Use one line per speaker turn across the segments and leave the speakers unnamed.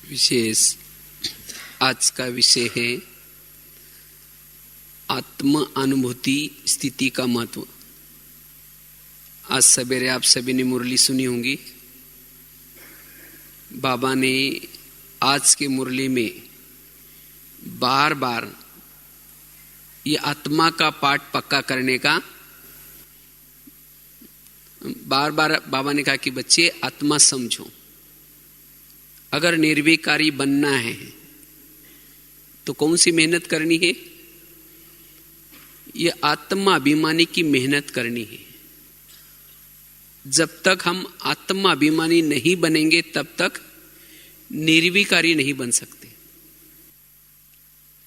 विशेष आज का विषय है आत्म अनुभूति स्थिति का महत्व। आज सवेरे आप सभी ने मुरली सुनी होंगी। बाबा ने आज के मुरली में बार बार ये आत्मा का पाठ पक्का करने का बार बार बाबा ने कहा कि बच्चे आत्मा समझो। अगर निर्विकारी बनना है तो कौन सी मेहनत करनी है? ये आत्मा अभिमानी की मेहनत करनी है। जब तक हम आत्मा अभिमानी नहीं बनेंगे तब तक निर्विकारी नहीं बन सकते,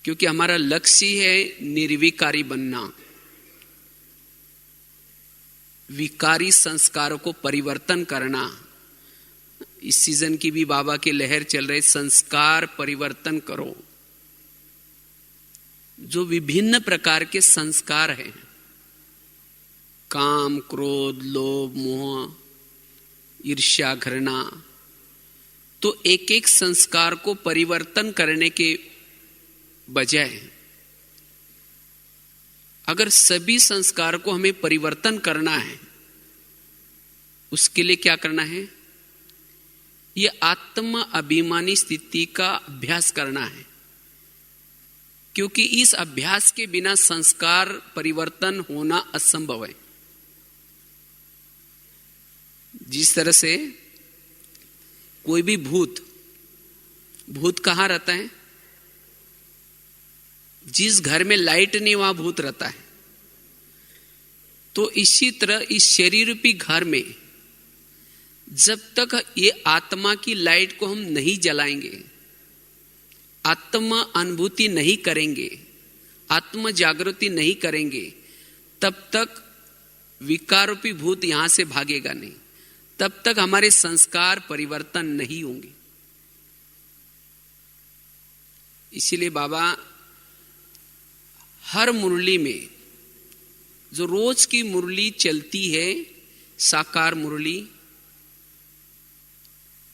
क्योंकि हमारा लक्ष्य है निर्विकारी बनना। विकारी संस्कारों को परिवर्तन करना। इस सीजन की भी बाबा की लहर चल रही, संस्कार परिवर्तन करो। जो विभिन्न प्रकार के संस्कार हैं, काम, क्रोध, लोभ, मोह, ईर्ष्या, घृणा, तो एक एक संस्कार को परिवर्तन करने के बजाय अगर सभी संस्कार को हमें परिवर्तन करना है, उसके लिए क्या करना है? ये आत्म अभिमानी स्थिति का अभ्यास करना है, क्योंकि इस अभ्यास के बिना संस्कार परिवर्तन होना असंभव है। जिस तरह से कोई भी भूत कहां रहता है? जिस घर में लाइट नहीं वहां भूत रहता है। तो इसी तरह इस शरीर रूपी घर में जब तक ये आत्मा की लाइट को हम नहीं जलाएंगे, आत्म अनुभूति नहीं करेंगे, आत्म जागृति नहीं करेंगे, तब तक विकार रूपी भूत यहां से भागेगा नहीं। तब तक हमारे संस्कार परिवर्तन नहीं होंगे। इसीलिए बाबा हर मुरली में, जो रोज की मुरली चलती है साकार मुरली,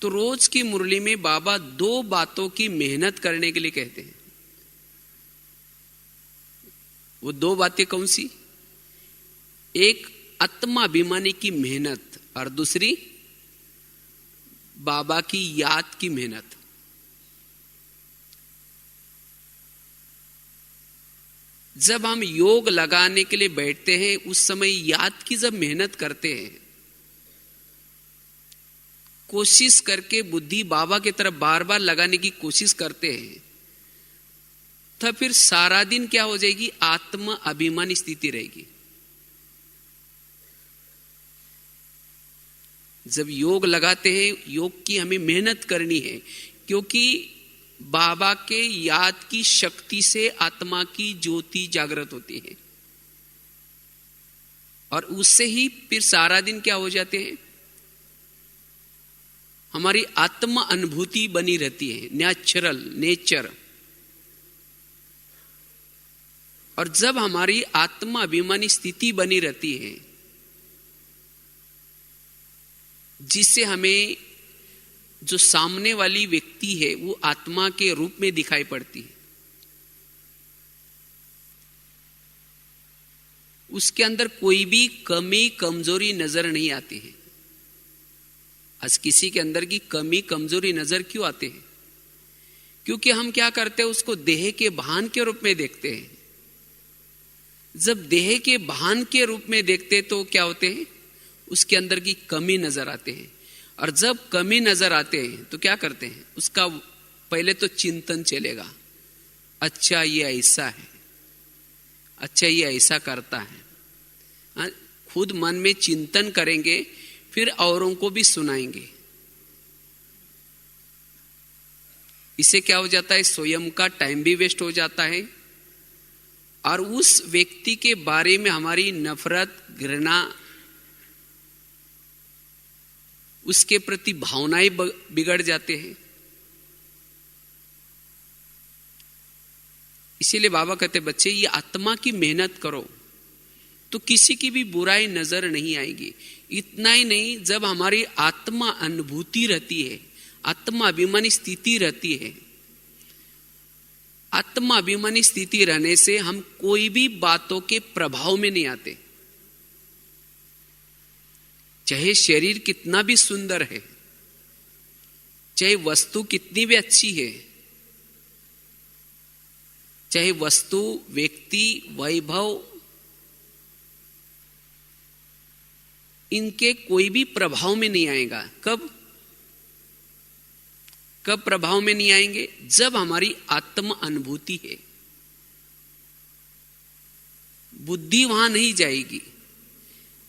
तो रोज की मुरली में बाबा दो बातों की मेहनत करने के लिए कहते हैं। वो दो बातें कौन सी? एक आत्माभिमानी की मेहनत और दूसरी बाबा की याद की मेहनत। जब हम योग लगाने के लिए बैठते हैं, उस समय याद की जब मेहनत करते हैं, कोशिश करके बुद्धि बाबा की तरफ बार बार लगाने की कोशिश करते हैं, तब फिर सारा दिन क्या हो जाएगी? आत्म अभिमानी स्थिति रहेगी। जब योग लगाते हैं, योग की हमें मेहनत करनी है, क्योंकि बाबा के याद की शक्ति से आत्मा की ज्योति जागृत होती है, और उससे ही फिर सारा दिन क्या हो जाते हैं? हमारी आत्म अनुभूति बनी रहती है, नेचर। और जब हमारी आत्मा अभिमानी स्थिति बनी रहती है, जिससे हमें जो सामने वाली व्यक्ति है वो आत्मा के रूप में दिखाई पड़ती है, उसके अंदर कोई भी कमी कमजोरी नजर नहीं आती है। आज किसी के अंदर की कमी कमजोरी नजर क्यों आते हैं? क्योंकि हम क्या करते हैं? उसको देह के भान के रूप में देखते हैं। जब देह के भान के रूप में देखते हैं तो क्या होते हैं? उसके अंदर की कमी नजर आते हैं। और जब कमी नजर आते हैं तो क्या करते हैं? उसका पहले तो चिंतन चलेगा, अच्छा ये ऐसा है, अच्छा ये ऐसा करता है। खुद मन में चिंतन करेंगे, फिर औरों को भी सुनाएंगे। इससे क्या हो जाता है? स्वयं का टाइम भी वेस्ट हो जाता है, और उस व्यक्ति के बारे में हमारी नफरत, घृणा, उसके प्रति भावनाएं बिगड़ जाते हैं। इसीलिए बाबा कहते बच्चे ये आत्मा की मेहनत करो तो किसी की भी बुराई नजर नहीं आएगी। इतना ही नहीं, जब हमारी आत्मा अनुभूति रहती है, आत्माभिमानी स्थिति रहती है। आत्माभिमानी स्थिति रहने से हम कोई भी बातों के प्रभाव में नहीं आते। चाहे शरीर कितना भी सुंदर है, चाहे वस्तु कितनी भी अच्छी है, चाहे वस्तु, व्यक्ति, वैभव, इनके कोई भी प्रभाव में नहीं आएगा। कब प्रभाव में नहीं आएंगे? जब हमारी आत्म अनुभूति है। बुद्धि वहां नहीं जाएगी।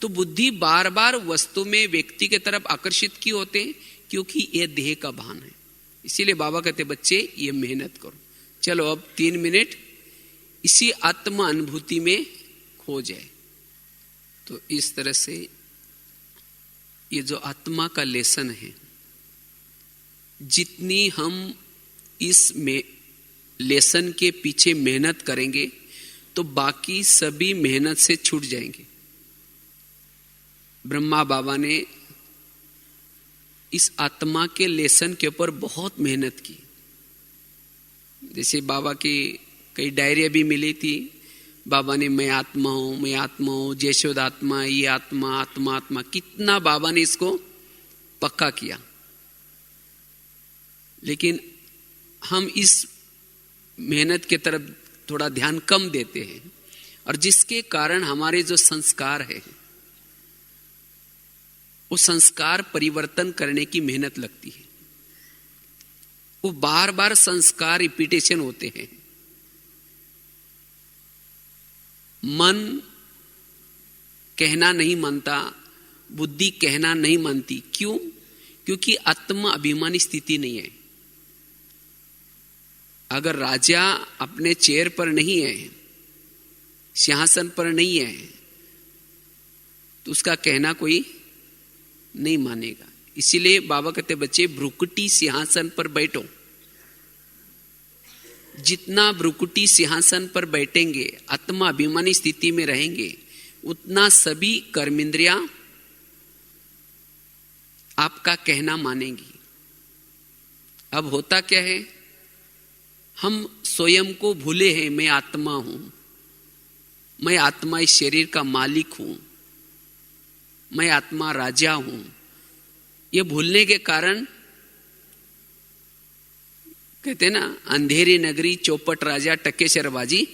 तो बुद्धि बार बार वस्तु में, व्यक्ति के तरफ आकर्षित क्यों होते हैं? क्योंकि यह देह का भान है। इसीलिए बाबा कहते बच्चे ये मेहनत करो। चलो अब 3 मिनट इसी आत्म अनुभूति में खो जाए। तो इस तरह से ये जो आत्मा का लेसन है, जितनी हम इस लेसन के पीछे मेहनत करेंगे तो बाकी सभी मेहनत से छूट जाएंगे। ब्रह्मा बाबा ने इस आत्मा के लेसन के ऊपर बहुत मेहनत की। जैसे बाबा की कई डायरिया भी मिली थी। बाबा ने मैं आत्मा हूं, जयशोद आत्मा, ये आत्मा, आत्मा आत्मा, कितना बाबा ने इसको पक्का किया। लेकिन हम इस मेहनत की तरफ थोड़ा ध्यान कम देते हैं, और जिसके कारण हमारे जो संस्कार है, वो संस्कार परिवर्तन करने की मेहनत लगती है। वो बार बार संस्कार रिपीटेशन होते हैं। मन कहना नहीं मानता, बुद्धि कहना नहीं मानती। क्यों? क्योंकि आत्मा अभिमानी स्थिति नहीं है। अगर राजा अपने चेयर पर नहीं है, सिंहासन पर नहीं है, तो उसका कहना कोई नहीं मानेगा। इसीलिए बाबा कहते बच्चे भ्रुकुटी सिंहासन पर बैठो। जितना भ्रुकुटी सिंहासन पर बैठेंगे, आत्मा अभिमानी स्थिति में रहेंगे, उतना सभी कर्मेंद्रियां आपका कहना मानेंगी। अब होता क्या है, हम स्वयं को भूले हैं। मैं आत्मा हूं, मैं आत्मा इस शरीर का मालिक हूं, मैं आत्मा राजा हूं। ये भूलने के कारण कहते ना, अंधेरी नगरी चौपट राजा, टकेशर बाजी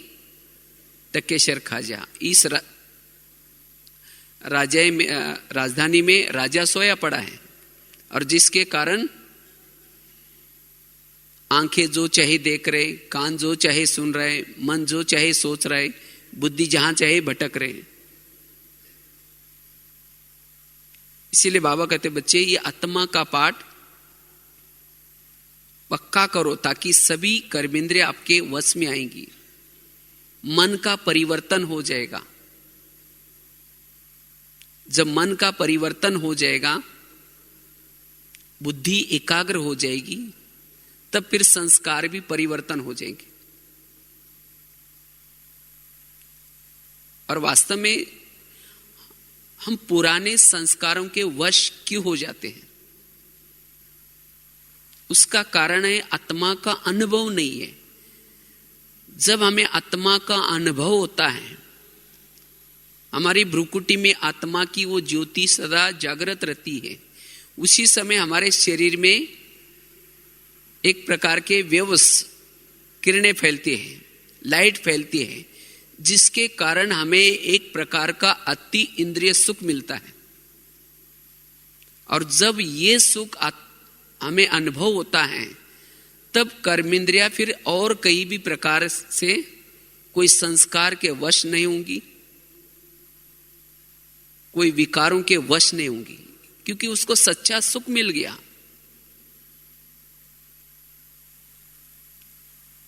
टकेशर खाजा। इस राजधानी में राजा सोया पड़ा है, और जिसके कारण आंखें जो चाहे देख रहे, कान जो चाहे सुन रहे, मन जो चाहे सोच रहे, बुद्धि जहां चाहे भटक रहे। इसीलिए बाबा कहते बच्चे ये आत्मा का पाठ पक्का करो, ताकि सभी कर्मेंद्रियां आपके वश में आएंगी। मन का परिवर्तन हो जाएगा। जब मन का परिवर्तन हो जाएगा, बुद्धि एकाग्र हो जाएगी, तब फिर संस्कार भी परिवर्तन हो जाएंगे। और वास्तव में हम पुराने संस्कारों के वश क्यों हो जाते हैं? उसका कारण है आत्मा का अनुभव नहीं है। जब हमें आत्मा का अनुभव होता है, हमारी भ्रुकुटी में आत्मा की वो ज्योति सदा जागृत रहती है, उसी समय हमारे शरीर में एक प्रकार के वेव्स, किरणें फैलती हैं, लाइट फैलती है, जिसके कारण हमें एक प्रकार का अति इंद्रिय सुख मिलता है। और जब ये सुख हमें अनुभव होता है, तब कर्मेंद्रियां फिर और कई भी प्रकार से कोई संस्कार के वश नहीं होंगी, कोई विकारों के वश नहीं होंगी, क्योंकि उसको सच्चा सुख मिल गया।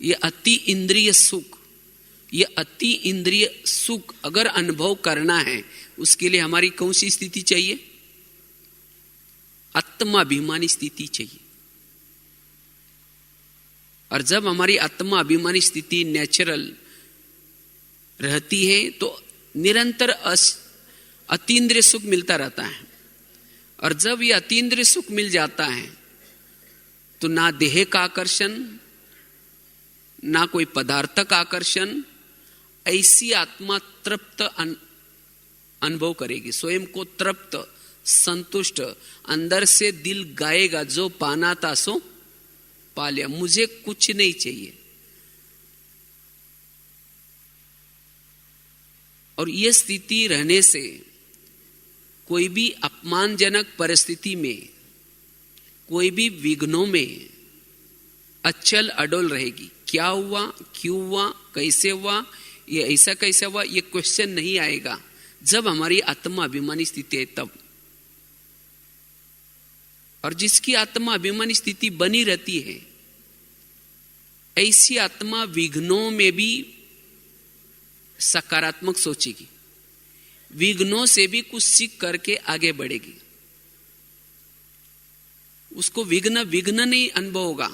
ये अति इंद्रिय सुख, ये अति इंद्रिय सुख अगर अनुभव करना है, उसके लिए हमारी कौन सी स्थिति चाहिए? आत्माभिमानी स्थिति चाहिए। और जब हमारी आत्मा अभिमानी स्थिति नेचुरल रहती है, तो निरंतर अतीन्द्रिय सुख मिलता रहता है। और जब ये अतीन्द्रिय सुख मिल जाता है, तो ना देह का आकर्षण, ना कोई पदार्थ का आकर्षण, ऐसी आत्मा तृप्त अनुभव करेगी, स्वयं को तृप्त, संतुष्ट, अंदर से दिल गाएगा जो पाना था सो पा लिया, मुझे कुछ नहीं चाहिए। और यह स्थिति रहने से कोई भी अपमानजनक परिस्थिति में, कोई भी विघ्नों में अचल अडोल रहेगी। क्या हुआ, क्यों हुआ, कैसे हुआ, ये ऐसा कैसे हुआ, ये क्वेश्चन नहीं आएगा जब हमारी आत्मा अभिमानी स्थिति है तब। और जिसकी आत्मा अभिमानी स्थिति बनी रहती है, ऐसी आत्मा विघ्नों में भी सकारात्मक सोचेगी, विघ्नों से भी कुछ सीख करके आगे बढ़ेगी। उसको विघ्न नहीं अनुभव होगा,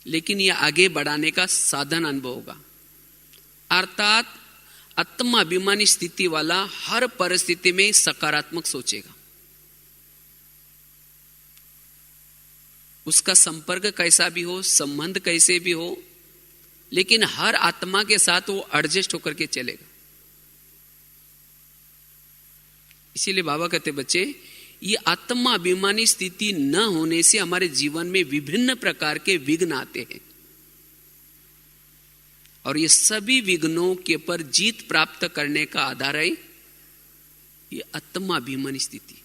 लेकिन यह आगे बढ़ाने का साधन अनुभव होगा। अर्थात आत्मा अभिमानी स्थिति वाला हर परिस्थिति में सकारात्मक सोचेगा। उसका संपर्क कैसा भी हो, संबंध कैसे भी हो, लेकिन हर आत्मा के साथ वो एडजस्ट होकर के चलेगा। इसीलिए बाबा कहते बच्चे, ये आत्मा अभिमानी स्थिति न होने से हमारे जीवन में विभिन्न प्रकार के विघ्न आते हैं, और ये सभी विघ्नों के पर जीत प्राप्त करने का आधार है ये आत्मा अभिमानी स्थिति।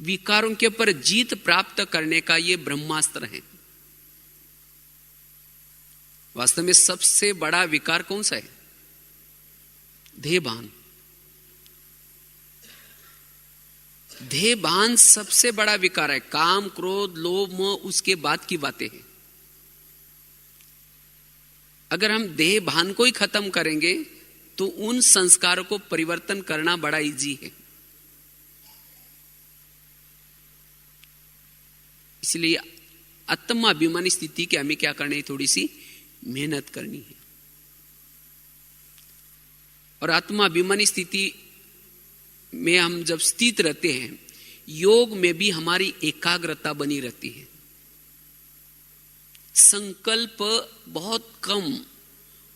विकारों के पर जीत प्राप्त करने का ये ब्रह्मास्त्र है। वास्तव में सबसे बड़ा विकार कौन सा है? देहभान। देहभान सबसे बड़ा विकार है। काम, क्रोध, लोभ, मोह उसके बाद की बातें हैं। अगर हम देहभान को ही खत्म करेंगे तो उन संस्कारों को परिवर्तन करना बड़ा इजी है। इसलिए आत्मा अभिमानी स्थिति के हमें क्या करनी है? थोड़ी सी मेहनत करनी है। और आत्मा अभिमानी स्थिति में हम जब स्थित रहते हैं, योग में भी हमारी एकाग्रता बनी रहती है। संकल्प बहुत कम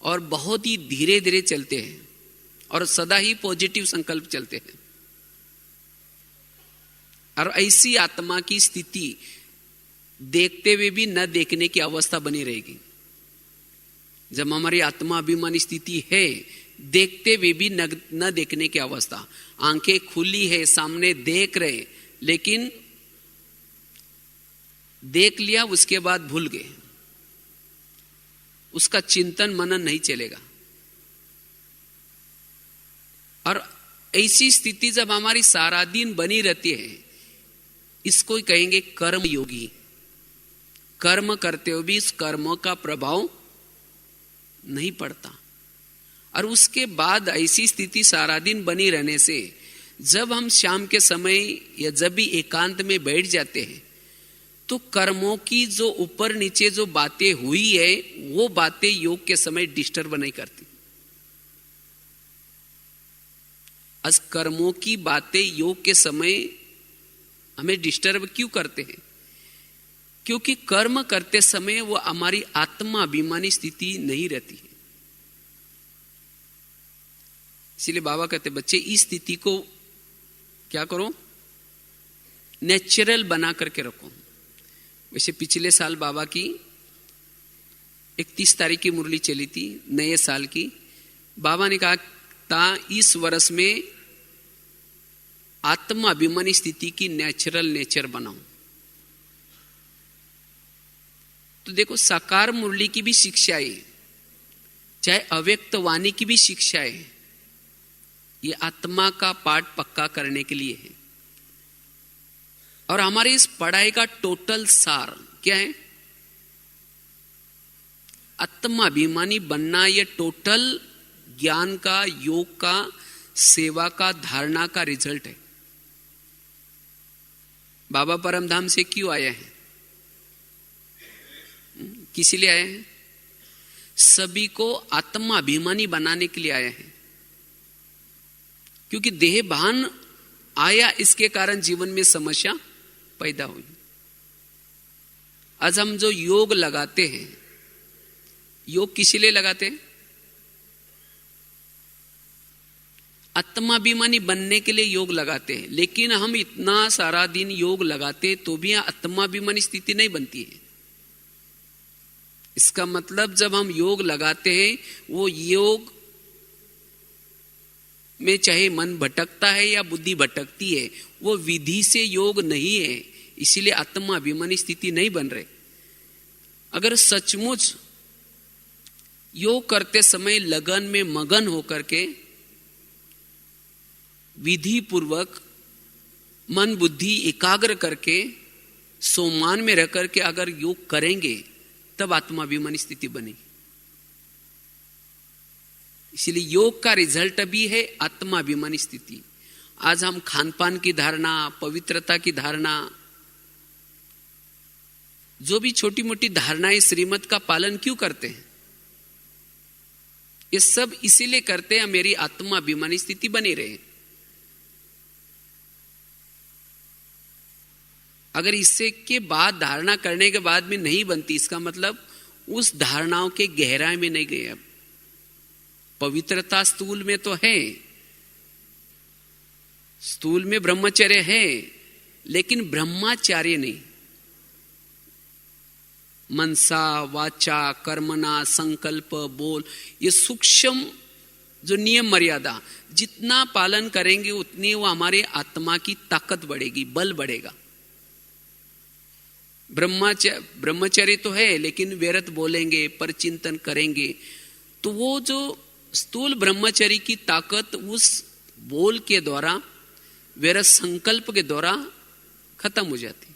और बहुत ही धीरे धीरे चलते हैं, और सदा ही पॉजिटिव संकल्प चलते हैं। और ऐसी आत्मा की स्थिति देखते हुए भी न देखने की अवस्था बनी रहेगी। जब हमारी आत्मा अभिमानी स्थिति है, देखते हुए भी न देखने की अवस्था, आंखें खुली है, सामने देख रहे, लेकिन देख लिया उसके बाद भूल गए, उसका चिंतन मनन नहीं चलेगा। और ऐसी स्थिति जब हमारी सारा दिन बनी रहती है, इसको कहेंगे कर्म योगी। कर्म करते हुए भी इस कर्म का प्रभाव नहीं पड़ता। और उसके बाद ऐसी स्थिति सारा दिन बनी रहने से जब हम शाम के समय या जब भी एकांत में बैठ जाते हैं, तो कर्मों की जो ऊपर नीचे जो बातें हुई है, वो बातें योग के समय डिस्टर्ब नहीं करती। आज कर्मों की बातें योग के समय हमें डिस्टर्ब क्यों करते हैं? क्योंकि कर्म करते समय वो हमारी आत्मा अभिमानी स्थिति नहीं रहती है। इसलिए बाबा कहते बच्चे, इस स्थिति को क्या करो? नेचुरल बना करके रखो। वैसे पिछले साल बाबा की 31 तारीख की मुरली चली थी, नए साल की। बाबा ने कहा था इस वर्ष में आत्मा अभिमानी स्थिति की नेचुरल नेचर बनाओ। तो देखो, साकार मुरली की भी शिक्षा है, चाहे अव्यक्त वाणी की भी शिक्षा है, ये आत्मा का पाठ पक्का करने के लिए है। और हमारे इस पढ़ाई का टोटल सार क्या है? आत्मा अभिमानी बनना। ये टोटल ज्ञान का, योग का, सेवा का, धारणा का रिजल्ट है। बाबा परमधाम से क्यों आए हैं? किस लिए आए हैं? सभी को आत्मा अभिमानी बनाने के लिए आए हैं। क्योंकि देहभान आया, इसके कारण जीवन में समस्या पैदा हुई। आज हम जो योग लगाते हैं, योग किस लिए लगाते हैं? आत्माभिमानी बनने के लिए योग लगाते हैं। लेकिन हम इतना सारा दिन योग लगाते तो भी आत्माभिमानी स्थिति नहीं बनती है। इसका मतलब जब हम योग लगाते हैं, वो योग में चाहे मन भटकता है या बुद्धि भटकती है, वो विधि से योग नहीं है, इसीलिए आत्माभिमानी स्थिति नहीं बन रही। अगर सचमुच योग करते समय लगन में मगन होकर के विधि पूर्वक मन बुद्धि एकाग्र करके सोमान में रह करके अगर योग करेंगे, तब आत्माभिमानी स्थिति बनेगी। इसलिए योग का रिजल्ट भी है आत्माभिमानी स्थिति। आज हम खान पान की धारणा, पवित्रता की धारणा, जो भी छोटी मोटी धारणाएं श्रीमत का पालन क्यों करते हैं? ये सब इसीलिए करते हैं मेरी आत्माभिमानी स्थिति बनी रहे। अगर इससे के बाद धारणा करने के बाद भी नहीं बनती, इसका मतलब उस धारणाओं के गहराई में नहीं गए। अब पवित्रता स्थूल में तो है, स्थूल में ब्रह्मचर्य है, लेकिन ब्रह्मचार्य नहीं। मनसा वाचा कर्मणा संकल्प बोल, ये सूक्ष्म जो नियम मर्यादा जितना पालन करेंगे उतनी वो हमारे आत्मा की ताकत बढ़ेगी, बल बढ़ेगा। ब्रह्मचर्य तो है, लेकिन व्यर्थ बोलेंगे, पर चिंतन करेंगे, तो वो जो स्थूल ब्रह्मचर्य की ताकत उस बोल के द्वारा, व्यर्थ संकल्प के द्वारा खत्म हो जाती,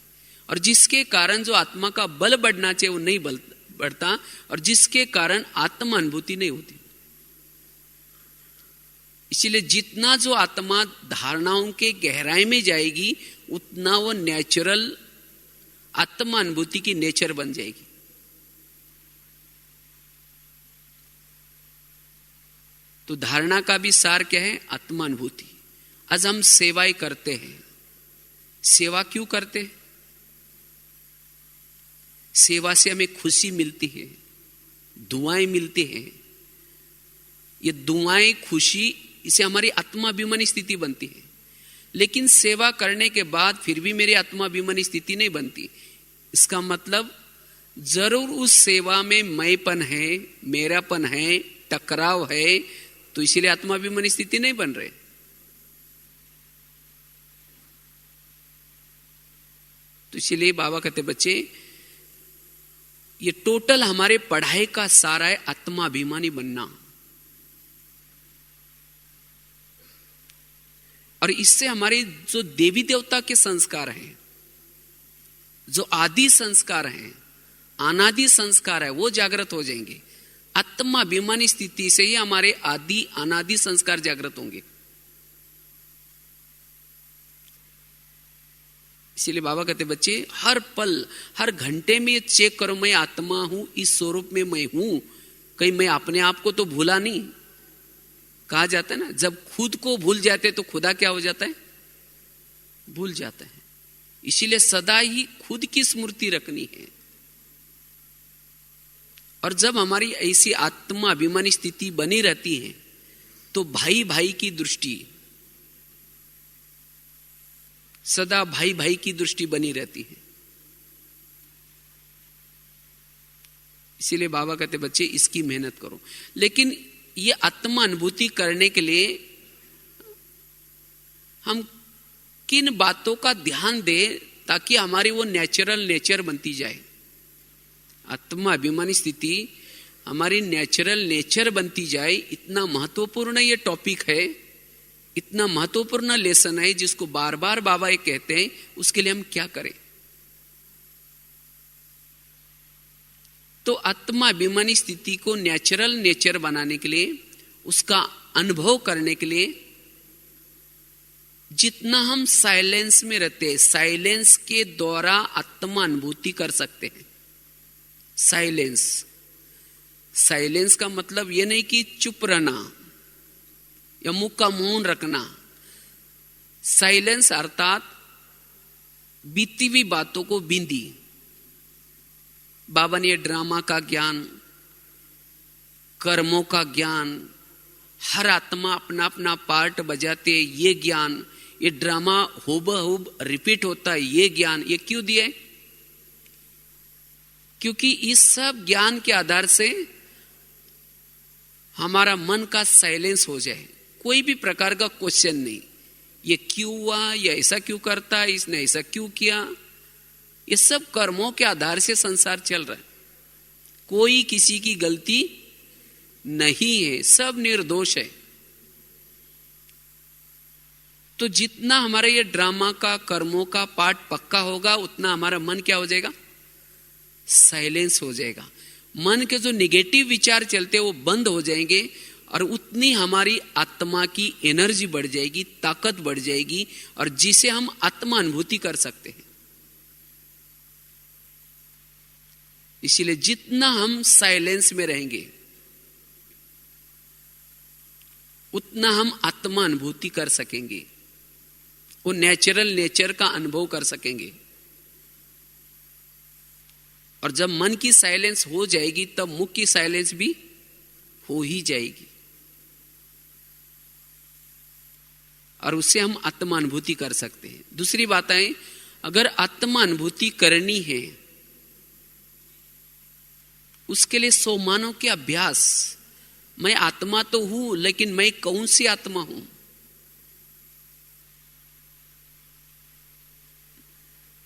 और जिसके कारण जो आत्मा का बल बढ़ना चाहिए वो नहीं बढ़ता, और जिसके कारण आत्मा अनुभूति नहीं होती। इसीलिए जितना जो आत्मा धारणाओं के गहराई में जाएगी, उतना वो नेचुरल आत्मा अनुभूति की नेचर बन जाएगी। तो धारणा का भी सार क्या है? आत्मा अनुभूति। आज हम सेवाएं करते हैं, सेवा क्यों करते हैं? सेवा से हमें खुशी मिलती है, दुआएं मिलती हैं। ये दुआएं, खुशी, इसे हमारी आत्माभिमानी स्थिति बनती है। लेकिन सेवा करने के बाद फिर भी मेरी आत्माभिमानी स्थिति नहीं बनती, इसका मतलब जरूर उस सेवा में मैंपन है, मेरापन है, टकराव है, तो इसीलिए आत्माभिमानी स्थिति नहीं बन रही। तो इसीलिए बाबा कहते बच्चे, ये टोटल हमारे पढ़ाई का सारा है आत्माभिमानी बनना। और इससे हमारे जो देवी देवता के संस्कार हैं, जो आदि संस्कार हैं, अनादि संस्कार है, वो जागृत हो जाएंगे। आत्माभिमानी स्थिति से ही हमारे आदि अनादि संस्कार जागृत होंगे। इसीलिए बाबा कहते बच्चे, हर पल हर घंटे में ये चेक करो, मैं आत्मा हूं, इस स्वरूप में मैं हूं, कहीं मैं अपने आप को तो भूला नहीं। कहा जाता है ना, जब खुद को भूल जाते तो खुदा क्या हो जाता है? भूल जाता है। इसीलिए सदा ही खुद की स्मृति रखनी है। और जब हमारी ऐसी आत्मा अभिमानी स्थिति बनी रहती है, तो भाई भाई की दृष्टि, सदा भाई भाई की दृष्टि बनी रहती है। इसीलिए बाबा कहते बच्चे, इसकी मेहनत करो। लेकिन ये आत्मा अनुभूति करने के लिए हम किन बातों का ध्यान दें ताकि हमारी वो नेचुरल नेचर बनती जाए? आत्मा अभिमानी स्थिति हमारी नेचुरल नेचर बनती जाए, इतना महत्वपूर्ण ये टॉपिक है, इतना महत्वपूर्ण लेसन है, जिसको बार बार बाबा ये कहते हैं। उसके लिए हम क्या करें? तो आत्मा अभिमानी स्थिति को नेचुरल नेचर बनाने के लिए, उसका अनुभव करने के लिए, जितना हम साइलेंस में रहते हैं, साइलेंस के द्वारा आत्मा अनुभूति कर सकते हैं। साइलेंस, साइलेंस का मतलब यह नहीं कि चुप रहना या मुंह का मौन रखना, साइलेंस अर्थात बीती हुई बातों को बिंदी। बाबा ने ड्रामा का ज्ञान, कर्मों का ज्ञान, हर आत्मा अपना अपना पार्ट बजाते ये ज्ञान, ये ड्रामा हुबहुब रिपीट होता है ये ज्ञान, ये क्यों दिया है? क्योंकि इस सब ज्ञान के आधार से हमारा मन का साइलेंस हो जाए, कोई भी प्रकार का क्वेश्चन नहीं, ये क्यों हुआ, ये ऐसा क्यों करता है, इसने ऐसा क्यों किया। ये सब कर्मों के आधार से संसार चल रहा है, कोई किसी की गलती नहीं है, सब निर्दोष है। तो जितना हमारा ये ड्रामा का कर्मों का पार्ट पक्का होगा उतना हमारा मन क्या हो जाएगा? साइलेंस हो जाएगा। मन के जो निगेटिव विचार चलते हैं वो बंद हो जाएंगे और उतनी हमारी आत्मा की एनर्जी बढ़ जाएगी, ताकत बढ़ जाएगी और जिसे हम आत्मा अनुभूति कर सकते हैं। इसीलिए जितना हम साइलेंस में रहेंगे उतना हम आत्मा अनुभूति कर सकेंगे, वो नेचुरल नेचर का अनुभव कर सकेंगे। और जब मन की साइलेंस हो जाएगी तब मुख की साइलेंस भी हो ही जाएगी और उससे हम आत्मा अनुभूति कर सकते हैं। दूसरी बात है, अगर आत्मा अनुभूति करनी है उसके लिए सोमानों के अभ्यास। मैं आत्मा तो हूं लेकिन मैं कौन सी आत्मा हूं?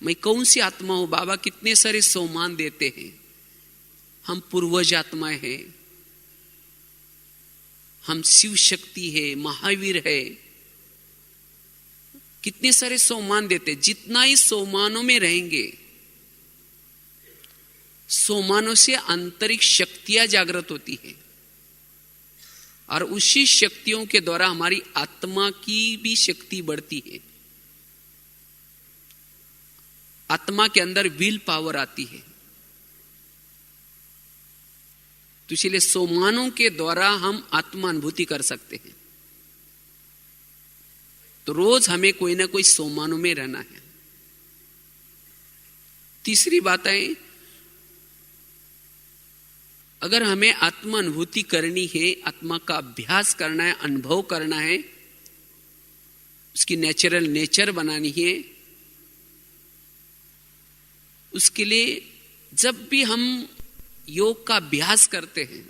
मैं कौन सी आत्मा हूं? बाबा कितने सारे सोमान देते हैं। हम पूर्वज आत्माएं हैं, हम शिव शक्ति है, महावीर है, कितने सारे सोमान देते। जितना ही सोमानों में रहेंगे, सोमानों से आंतरिक शक्तियां जागृत होती है और उसी शक्तियों के द्वारा हमारी आत्मा की भी शक्ति बढ़ती है। आत्मा के अंदर विल पावर आती है। तो इसलिए सोमानों के द्वारा हम आत्मा अनुभूति कर सकते हैं। तो रोज हमें कोई ना कोई सोमानों में रहना है। तीसरी बात है, अगर हमें आत्मा अनुभूति करनी है, आत्मा का अभ्यास करना है, अनुभव करना है, उसकी नेचुरल नेचर बनानी है, उसके लिए जब भी हम योग का अभ्यास करते हैं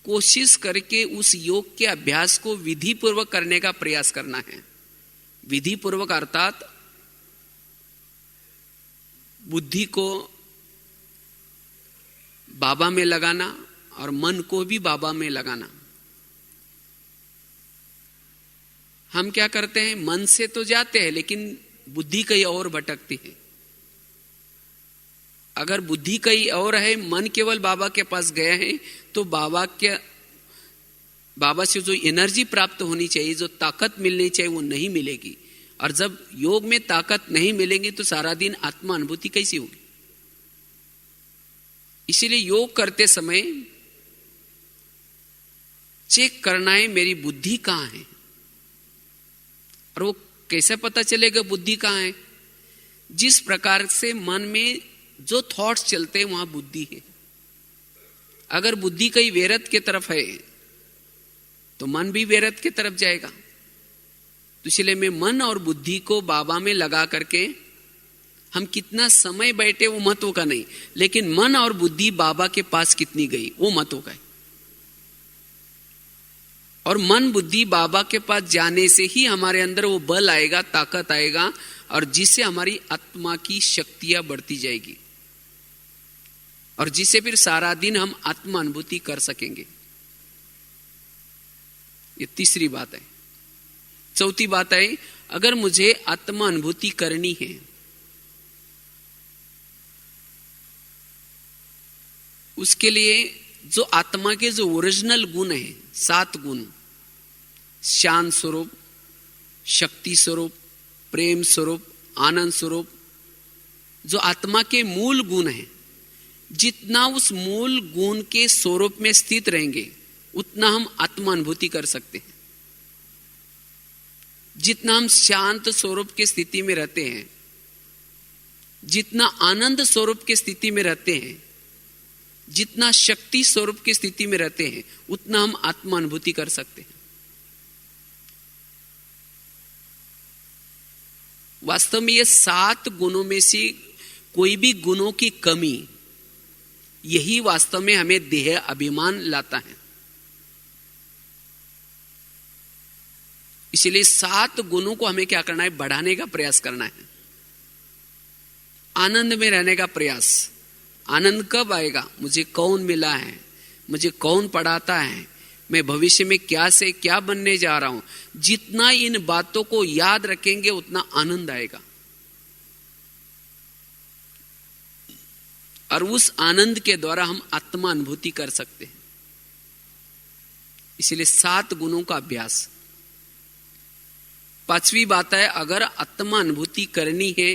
कोशिश करके उस योग के अभ्यास को विधि पूर्वक करने का प्रयास करना है। विधि पूर्वक अर्थात बुद्धि को बाबा में लगाना और मन को भी बाबा में लगाना। हम क्या करते हैं, मन से तो जाते हैं लेकिन बुद्धि कहीं और भटकती है। अगर बुद्धि कहीं और है, मन केवल बाबा के पास गया है, तो बाबा से जो एनर्जी प्राप्त होनी चाहिए, जो ताकत मिलनी चाहिए, वो नहीं मिलेगी। और जब योग में ताकत नहीं मिलेगी तो सारा दिन आत्मा अनुभूति कैसी होगी? इसीलिए योग करते समय चेक करना है मेरी बुद्धि कहां है। और वो कैसे पता चलेगा बुद्धि कहां है? जिस प्रकार से मन में जो थॉट्स चलते हैं वहां बुद्धि है। अगर बुद्धि कहीं वेरत की तरफ है तो मन भी वेरत की तरफ जाएगा। तो इसलिए मैं मन और बुद्धि को बाबा में लगा करके, हम कितना समय बैठे वो महत्व का नहीं, लेकिन मन और बुद्धि बाबा के पास कितनी गई वो महत्व का है। और मन बुद्धि बाबा के पास जाने से ही हमारे अंदर वो बल आएगा, ताकत आएगा और जिससे हमारी आत्मा की शक्तियां बढ़ती जाएगी और जिससे फिर सारा दिन हम आत्मा अनुभूति कर सकेंगे। ये तीसरी बात है। चौथी बात है, अगर मुझे आत्मा अनुभूति करनी है उसके लिए जो आत्मा के जो ओरिजिनल गुण है, 7 गुण, शांत स्वरूप, शक्ति स्वरूप, प्रेम स्वरूप, आनंद स्वरूप, जो आत्मा के मूल गुण हैं, जितना उस मूल गुण के स्वरूप में स्थित रहेंगे उतना हम आत्मा अनुभूति कर सकते हैं। जितना हम शांत स्वरूप की स्थिति में रहते हैं, जितना आनंद स्वरूप की स्थिति में रहते हैं, जितना शक्ति स्वरूप की स्थिति में रहते हैं, उतना हम आत्मा अनुभूति कर सकते हैं। वास्तव में ये 7 गुणों में से कोई भी गुणों की कमी, यही वास्तव में हमें देह अभिमान लाता है। इसलिए 7 गुणों को हमें क्या करना है? बढ़ाने का प्रयास करना है। आनंद में रहने का प्रयास। आनंद कब आएगा? मुझे कौन मिला है, मुझे कौन पढ़ाता है, मैं भविष्य में क्या से क्या बनने जा रहा हूं। जितना इन बातों को याद रखेंगे उतना आनंद आएगा, और उस आनंद के द्वारा हम आत्मा अनुभूति कर सकते हैं। इसलिए 7 गुणों का अभ्यास। 5वीं बात है, अगर आत्मा अनुभूति करनी है,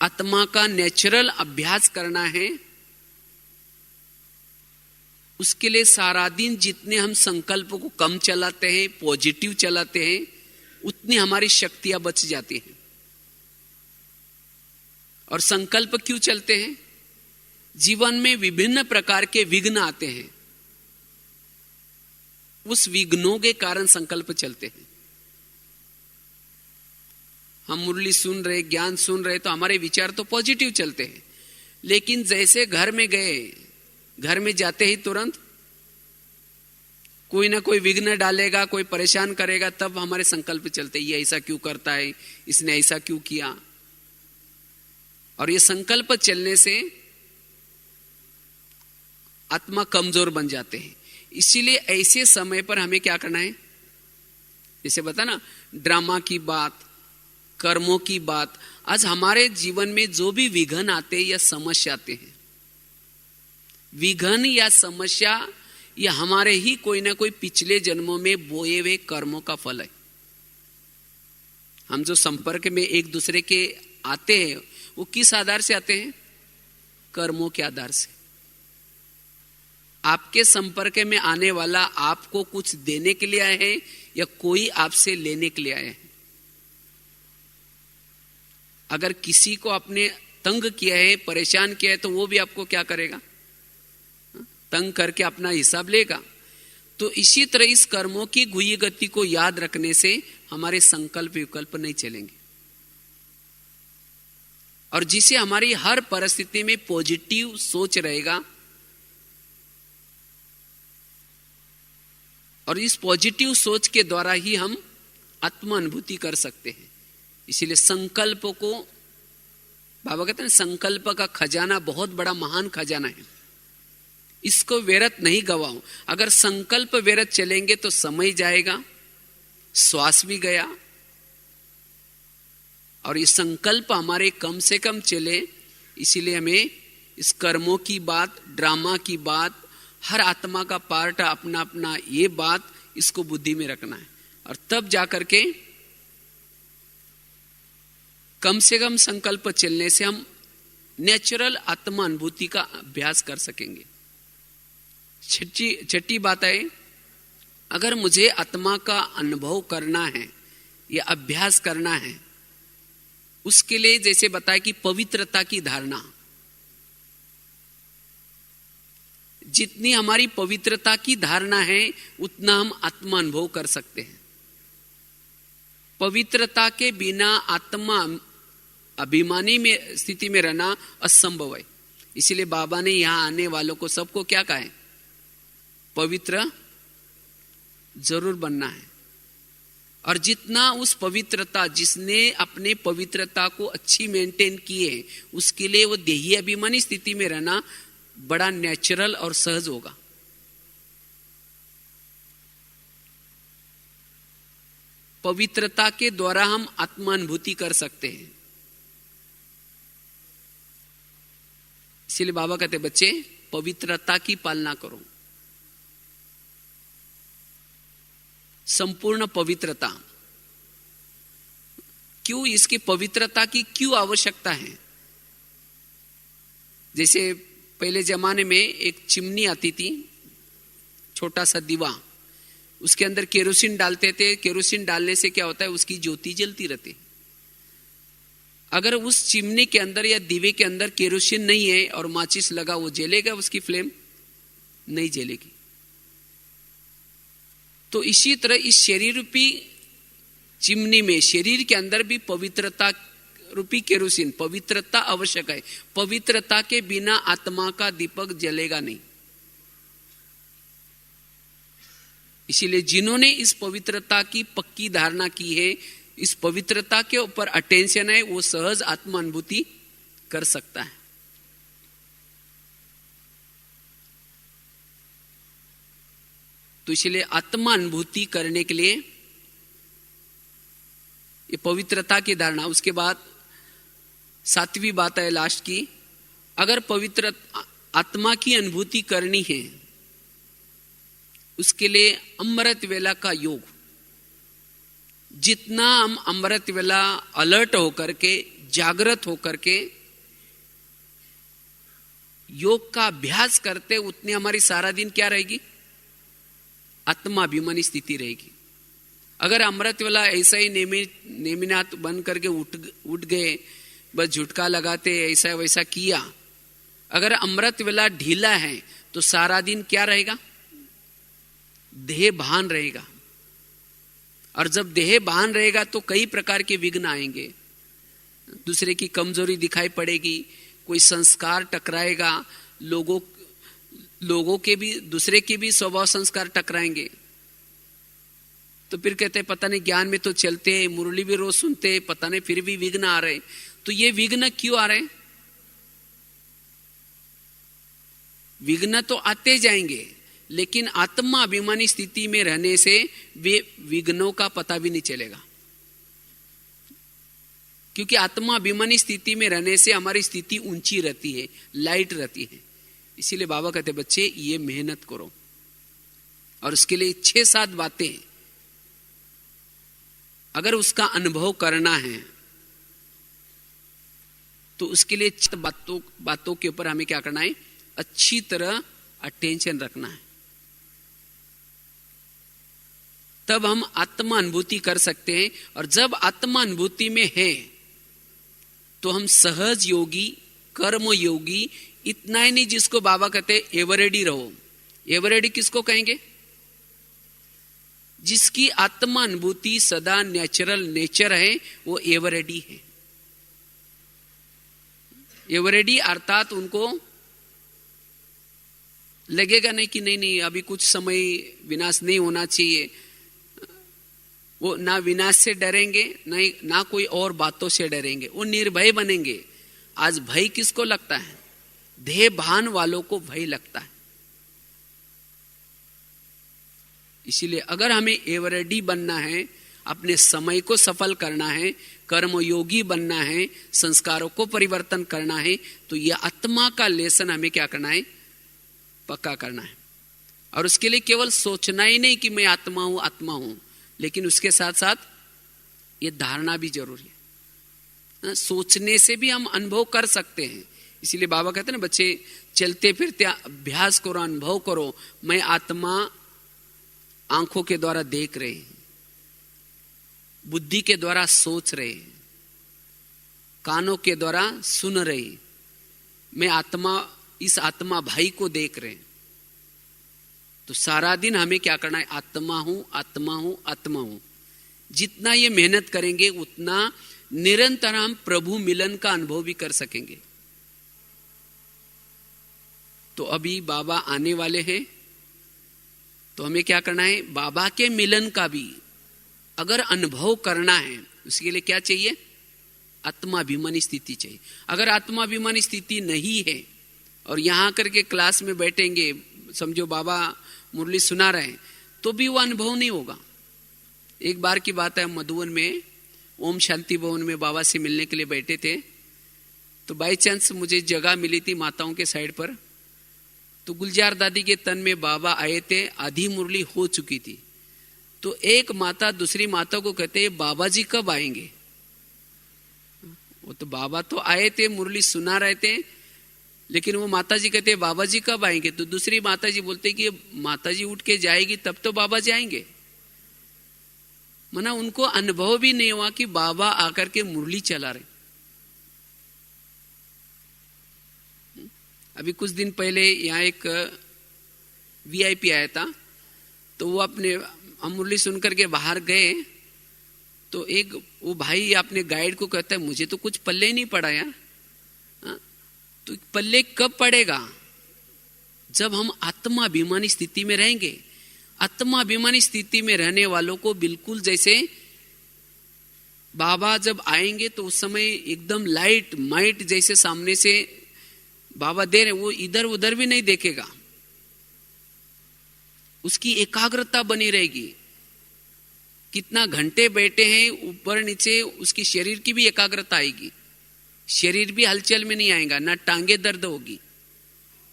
आत्मा का नेचुरल अभ्यास करना है, उसके लिए सारा दिन जितने हम संकल्प को कम चलाते हैं, पॉजिटिव चलाते हैं, उतनी हमारी शक्तियां बच जाती हैं। और संकल्प क्यों चलते हैं? जीवन में विभिन्न प्रकार के विघ्न आते हैं, उस विघ्नों के कारण संकल्प चलते हैं। हम मुरली सुन रहे, ज्ञान सुन रहे, तो हमारे विचार तो पॉजिटिव चलते हैं, लेकिन जैसे घर में गए, घर में जाते ही तुरंत कोई ना कोई विघ्न डालेगा, कोई परेशान करेगा, तब हमारे संकल्प चलते, ये ऐसा क्यों करता है, इसने ऐसा क्यों किया। और ये संकल्प चलने से आत्मा कमजोर बन जाते हैं। इसीलिए ऐसे समय पर हमें क्या करना है? जैसे बता ना, ड्रामा की बात, कर्मों की बात। आज हमारे जीवन में जो भी विघ्न आते हैं या समस्या आते हैं, विघ्न या समस्या ये हमारे ही कोई ना कोई पिछले जन्मों में बोए हुए कर्मों का फल है। हम जो संपर्क में एक दूसरे के आते हैं, वो किस आधार से आते हैं? कर्मों के आधार से। आपके संपर्क में आने वाला आपको कुछ देने के लिए आए हैं या कोई आपसे लेने के लिए आए हैं? अगर किसी को आपने तंग किया है, परेशान किया है, तो वो भी आपको क्या करेगा? तंग करके अपना हिसाब लेगा। तो इसी तरह इस कर्मों की गुई गति को याद रखने से हमारे संकल्प विकल्प नहीं चलेंगे, और जिसे हमारी हर परिस्थिति में पॉजिटिव सोच रहेगा, और इस पॉजिटिव सोच के द्वारा ही हम आत्मा अनुभूति कर सकते हैं। इसीलिए संकल्प को, बाबा कहते हैं संकल्प का खजाना बहुत बड़ा महान खजाना है, इसको व्यर्थ नहीं गवाओ। अगर संकल्प व्यर्थ चलेंगे तो समय जाएगा, श्वास भी गया, और ये संकल्प हमारे कम से कम चले। इसीलिए हमें इस कर्मों की बात, ड्रामा की बात, हर आत्मा का पार्ट अपना अपना, ये बात इसको बुद्धि में रखना है, और तब जाकर के कम से कम संकल्प चलने से हम नेचुरल आत्मा अनुभूति का अभ्यास कर सकेंगे। छठी बात है, अगर मुझे आत्मा का अनुभव करना है या अभ्यास करना है, उसके लिए जैसे बताया कि पवित्रता की धारणा, जितनी हमारी पवित्रता की धारणा है उतना हम आत्मा अनुभव कर सकते हैं। पवित्रता के बिना आत्मा अभिमानी में स्थिति में रहना असंभव है। इसीलिए बाबा ने यहां आने वालों को सबको क्या कहा है? पवित्र जरूर बनना है। और जितना उस पवित्रता, जिसने अपने पवित्रता को अच्छी मेंटेन की है, उसके लिए वो देही अभिमानी स्थिति में रहना बड़ा नेचुरल और सहज होगा। पवित्रता के द्वारा हम आत्मानुभूति कर सकते हैं। इसलिए बाबा कहते बच्चे पवित्रता की पालना करो, संपूर्ण पवित्रता। क्यों? इसकी पवित्रता की क्यों आवश्यकता है? जैसे पहले जमाने में एक चिमनी आती थी, छोटा सा दीवा, उसके अंदर केरोसिन डालते थे, केरोसिन डालने से क्या होता है, उसकी ज्योति जलती रहती। अगर उस चिमनी के अंदर या दीवे के अंदर केरोसिन नहीं है और माचिस लगा, वो जलेगा? उसकी फ्लेम नहीं जलेगी। तो इसी तरह इस शरीर रूपी चिमनी में, शरीर के अंदर भी पवित्रता रूपी केरोसिन, पवित्रता आवश्यक है। पवित्रता के बिना आत्मा का दीपक जलेगा नहीं। इसीलिए जिन्होंने इस पवित्रता की पक्की धारणा की है, इस पवित्रता के ऊपर अटेंशन है, वो सहज आत्मा अनुभूति कर सकता है। तो इसलिए आत्मा अनुभूति करने के लिए ये पवित्रता की धारणा। उसके बाद 7वीं बात है लास्ट की, अगर पवित्र आत्मा की अनुभूति करनी है, उसके लिए अमृत वेला का योग। जितना हम अमृत वेला अलर्ट होकर के, जागृत होकर के योग का अभ्यास करते, उतनी हमारी सारा दिन क्या रहेगी, आत्माभिमानी स्थिति रहेगी। अगर अमृत वेला ऐसा ही नेमिनाथ बन करके उठ गए, बस झुटका लगाते, ऐसा वैसा किया, अगर अमृत वेला ढीला है तो सारा दिन क्या रहेगा, देह भान रहेगा। और जब देह भान रहेगा तो कई प्रकार के विघ्न आएंगे, दूसरे की कमजोरी दिखाई पड़ेगी, कोई संस्कार टकराएगा, लोगों के भी, दूसरे के भी स्वभाव संस्कार टकराएंगे। तो फिर कहते हैं पता नहीं ज्ञान में तो चलते, मुरली भी रोज सुनते, पता नहीं फिर भी विघ्न आ रहे। तो ये विघ्न क्यों आ रहे? विघ्न तो आते जाएंगे, लेकिन आत्मा अभिमानी स्थिति में रहने से वे विघ्नों का पता भी नहीं चलेगा। क्योंकि आत्मा अभिमानी स्थिति में रहने से हमारी स्थिति ऊंची रहती है, लाइट रहती है। इसीलिए बाबा कहते बच्चे ये मेहनत करो, और उसके लिए 6-7 बातें अगर उसका अनुभव करना है तो उसके लिए बातों के ऊपर हमें क्या करना है, अच्छी तरह अटेंशन रखना है। तब हम आत्मा अनुभूति कर सकते हैं। और जब आत्मा अनुभूति में है तो हम सहज योगी, कर्म योगी, इतना ही नहीं जिसको बाबा कहते एवरेडी रहो। एवरेडी किसको कहेंगे? जिसकी आत्मा अनुभूति सदा नेचुरल नेचर है, वो एवरेडी है। एवरेडी अर्थात उनको लगेगा नहीं कि नहीं अभी कुछ समय विनाश नहीं होना चाहिए। वो ना विनाश से डरेंगे, नहीं ना कोई और बातों से डरेंगे, वो निर्भय बनेंगे। आज भय किसको लगता है? देह भान वालों को भय लगता है। इसीलिए अगर हमें एवरेडी बनना है, अपने समय को सफल करना है, कर्मयोगी बनना है, संस्कारों को परिवर्तन करना है, तो यह आत्मा का लेसन हमें क्या करना है, पक्का करना है। और उसके लिए केवल सोचना ही नहीं कि मैं आत्मा हूं, लेकिन उसके साथ साथ ये धारणा भी जरूरी है। सोचने से भी हम अनुभव कर सकते हैं। इसीलिए बाबा कहते हैं ना बच्चे, चलते फिरते अभ्यास करो, अनुभव करो, मैं आत्मा आंखों के द्वारा देख रहे हैं, बुद्धि के द्वारा सोच रहे हैं, कानों के द्वारा सुन रहे हैं, मैं आत्मा, इस आत्मा भाई को देख रहे हैं। तो सारा दिन हमें क्या करना है, आत्मा हूं, आत्मा हूं, आत्मा हूं। जितना ये मेहनत करेंगे उतना निरंतर हम प्रभु मिलन का अनुभव भी कर सकेंगे। तो अभी बाबा आने वाले हैं, तो हमें क्या करना है, बाबा के मिलन का भी अगर अनुभव करना है, उसके लिए क्या चाहिए, आत्माभिमानी स्थिति चाहिए। अगर आत्माभिमानी स्थिति नहीं है और यहां करके क्लास में बैठेंगे, समझो बाबा मुरली सुना रहे हैं, तो भी वो अनुभव नहीं होगा। एक बार की बात है, मधुबन में ओम शांति भवन में बाबा से मिलने के लिए बैठे थे। तो बाई चांस मुझे जगह मिली थी माताओं के साइड पर। तो गुलजार दादी के तन में बाबा आए थे, आधी मुरली हो चुकी थी। तो एक माता दूसरी माता को कहते, बाबा जी कब आएंगे? वो तो बाबा तो आए थे, मुरली सुना रहे थे, लेकिन वो माताजी कहते बाबा जी कब आएंगे, तो दूसरी माताजी बोलते कि माताजी उठ के जाएगी तब तो बाबा जाएंगे। मना उनको अनुभव भी नहीं हुआ कि बाबा आकर के मुरली चला रहे। अभी कुछ दिन पहले यहाँ एक वीआईपी आया था, तो वो हम मुरली सुनकर के बाहर गए, तो एक वो भाई अपने गाइड को कहता है मुझे तो कुछ पल्ले ही नहीं पड़ा यार। तो पल्ले कब पड़ेगा, जब हम आत्माभिमानी स्थिति में रहेंगे। आत्माभिमानी स्थिति में रहने वालों को बिल्कुल जैसे बाबा जब आएंगे तो उस समय एकदम लाइट माइट जैसे सामने से बाबा दे रहे, वो इधर उधर भी नहीं देखेगा, उसकी एकाग्रता बनी रहेगी। कितना घंटे बैठे हैं ऊपर नीचे, उसकी शरीर की भी एकाग्रता आएगी, शरीर भी हलचल में नहीं आएगा, ना टांगे दर्द होगी।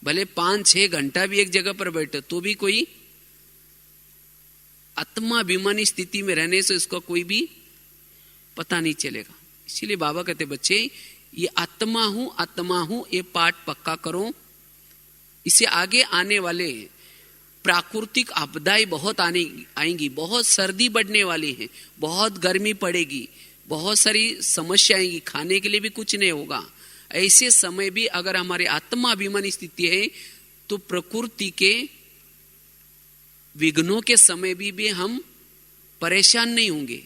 भले 5-6 घंटा भी एक जगह पर बैठो तो भी कोई आत्माभिमानी स्थिति में रहने से उसका कोई भी पता नहीं चलेगा। इसीलिए बाबा कहते बच्चे ये आत्मा हूं ये पाठ पक्का करो। इससे आगे आने वाले प्राकृतिक आपदाएं बहुत आएंगी, बहुत सर्दी बढ़ने वाली है, बहुत गर्मी पड़ेगी, बहुत सारी समस्या आएंगी, खाने के लिए भी कुछ नहीं होगा। ऐसे समय भी अगर हमारे आत्माभिमानी स्थिति है तो प्रकृति के विघ्नों के समय भी हम परेशान नहीं होंगे।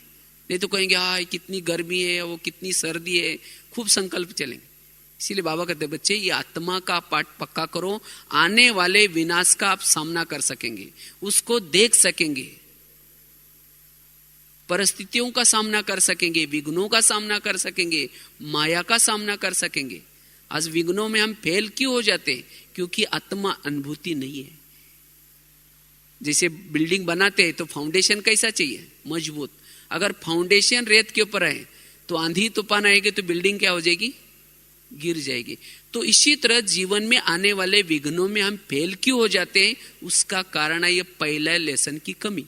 नहीं तो कहेंगे हाँ कितनी गर्मी है, वो कितनी सर्दी है, खूब संकल्प चलेंगे। इसीलिए बाबा कहते बच्चे ये आत्मा का पाठ पक्का करो, आने वाले विनाश का आप सामना कर सकेंगे, उसको देख सकेंगे, परिस्थितियों का सामना कर सकेंगे, विघ्नों का सामना कर सकेंगे, माया का सामना कर सकेंगे। आज विघ्नों में हम फेल क्यों हो जाते हैं, क्योंकि आत्मा अनुभूति नहीं है। जैसे बिल्डिंग बनाते हैं तो फाउंडेशन कैसा चाहिए, मजबूत। अगर फाउंडेशन रेत के ऊपर है तो आंधी तूफान आएगी तो बिल्डिंग क्या हो जाएगी, गिर जाएगी। तो इसी तरह जीवन में आने वाले विघ्नों में हम फेल क्यों हो जाते हैं, उसका कारण है ये पहला लेसन की कमी।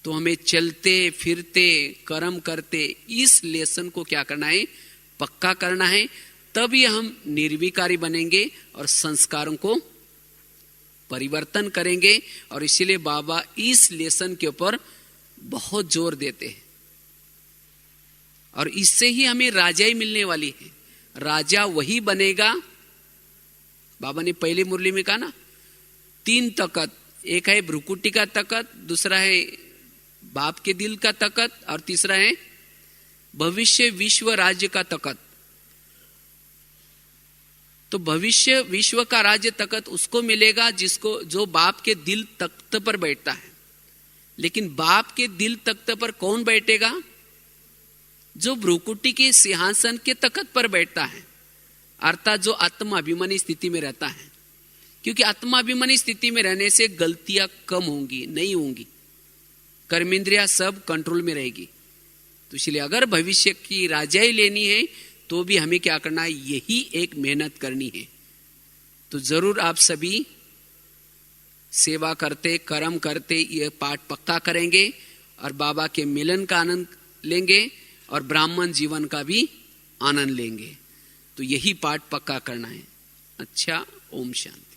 तो हमें चलते फिरते कर्म करते इस लेसन को क्या करना है, पक्का करना है, तभी हम निर्विकारी बनेंगे और संस्कारों को परिवर्तन करेंगे। और इसीलिए बाबा इस लेसन के ऊपर बहुत जोर देते हैं। और इससे ही हमें राजाई मिलने वाली है। राजा वही बनेगा, बाबा ने पहली मुरली में कहा ना 3 तकत, एक है भ्रुकुटी का तकत, दूसरा है बाप के दिल का तकत, और तीसरा है भविष्य विश्व राज्य का तकत। तो भविष्य विश्व का राज्य तकत उसको मिलेगा जो बाप के दिल तख्त पर बैठता है। लेकिन बाप के दिल तख्त पर कौन बैठेगा, जो भ्रुकुटी के सिंहासन के तख्त पर बैठता है, अर्थात जो आत्माभिमानी स्थिति में रहता है। क्योंकि आत्माभिमानी स्थिति में रहने से गलतियां कम होंगी, नहीं होंगी, कर्मेंद्रिया सब कंट्रोल में रहेगी। तो इसलिए अगर भविष्य की राजाई लेनी है तो भी हमें क्या करना है, यही एक मेहनत करनी है। तो जरूर आप सभी सेवा करते कर्म करते ये पाठ पक्का करेंगे और बाबा के मिलन का आनंद लेंगे और ब्राह्मण जीवन का भी आनंद लेंगे। तो यही पाठ पक्का करना है। अच्छा, ओम शांति।